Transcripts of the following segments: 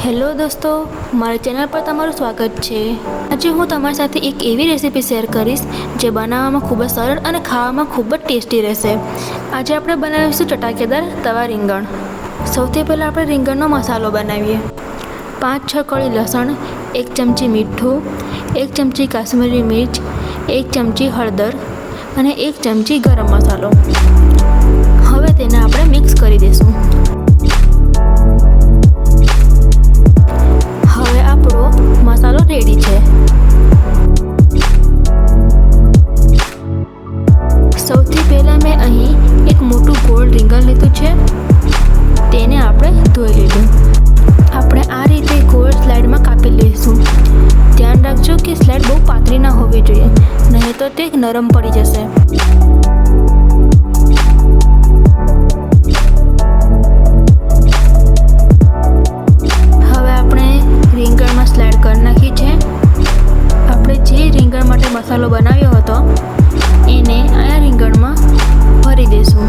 Hello દોસ્તો, મારી channel પર તમારું સ્વાગત છે। આજે હું તમારી સાથે એક એવી રેસીપી શેર કરીશ જે બનાવવામાં ખૂબ જ સરળ અને ખાવામાં ખૂબ જ ટેસ્ટી રહેશે। આજે આપણે બનાવીશું ચટાકેદાર તવા રીંગણ। સૌથી પહેલાં આપણે રીંગણનો મસાલો બનાવીએ। 5-6 કળી લસણ, 1 ચમચી મીઠું, 1 ચમચી કાશ્મીરી મિર્ચ, 1 ચમચી હળદર અને 1 ચમચી ગરમ મસાલો। હવે તેને આપણે મિક્સ કરી દઈશું। મસાલો રેડી છે। સૌથી પહેલા મેં અહીં એક મોટું ગોળ રીંગણ લીધું છે, તેને આપણે ધોઈ લીધું। આપણે આ રીતે ગોળ સ્લાઇડમાં કાપી લઈશું। ધ્યાન રાખજો કે સ્લાઇડ બહુ પાતળી ના હોવી જોઈએ, નહીં તો તે નરમ પડી જશે। મસાલો બનાવ્યો હતો એને આ રીંગણમાં ભરી દઈશું।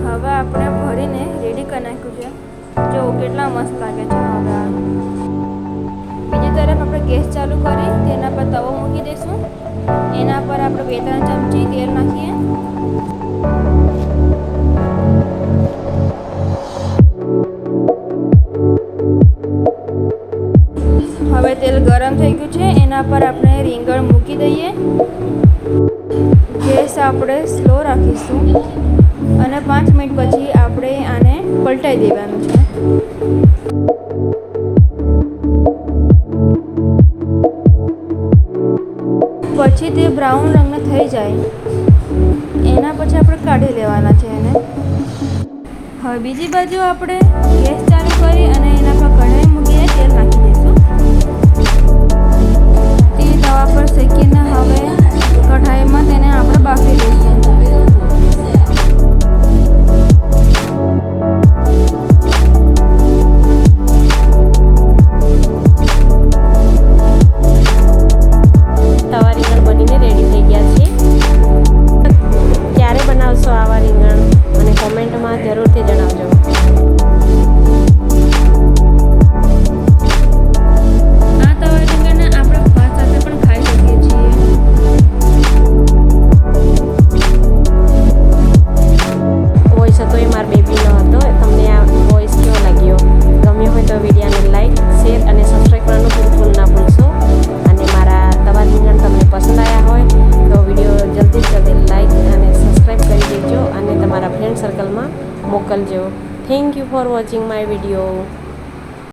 હવે આપણે ભરીને રેડી કરી નાખ્યું છે। જો કેટલા મસ્ત લાગે છે। હવે બીજી તરફ આપણે ગેસ ચાલુ કરી તેના પર તવો મૂકી દઈશું। એના પર આપણે 2-3 ચમચી તેલ નાખીએ। હવે તેલ ગરમ થઈ ગયું છે, એના પર આપણે રીંગણ મૂકી દઈએ। ગેસ આપણે સ્લો રાખીશું અને 5 મિનિટ પછી આપણે આને પલટાઈ દેવાનું છે। પછી તે બ્રાઉન રંગના થઈ જાય એના પછી આપણે કાઢી લેવાના છે એને। હવે બીજી બાજુ આપણે ગેસ ચાલુ કરી અને એના પર કઢાઈ મૂકીને તેલ નાખી દઈશું। તે તવા પર શેકીને હવે કઢાઈમાં તેને આપણે બાફી દઈશું। જરૂરથી જણાવજો। આ તવા રીંગણને આપણે ભાત સાથે પણ ખાઈ શકીએ છીએ। વોઇસ હતો એ મારા બેબીનો હતો। તમને આ વોઇસ કેવો લાગ્યો? ગમ્યો હોય તો વિડીયોને લાઈક, શેર અને સબસ્ક્રાઈબ કરવાનું બિલકુલ ના ભૂલશો। અને મારા તવા રીંગણ તમને પસંદ આવ્યા હોય તો વિડીયો જલ્દી લાઈક અને સબસ્ક્રાઈબ કરી દેજો અને તમારા ફ્રેન્ડ સર્કલમાં મોકલજો। Thank you for watching my video.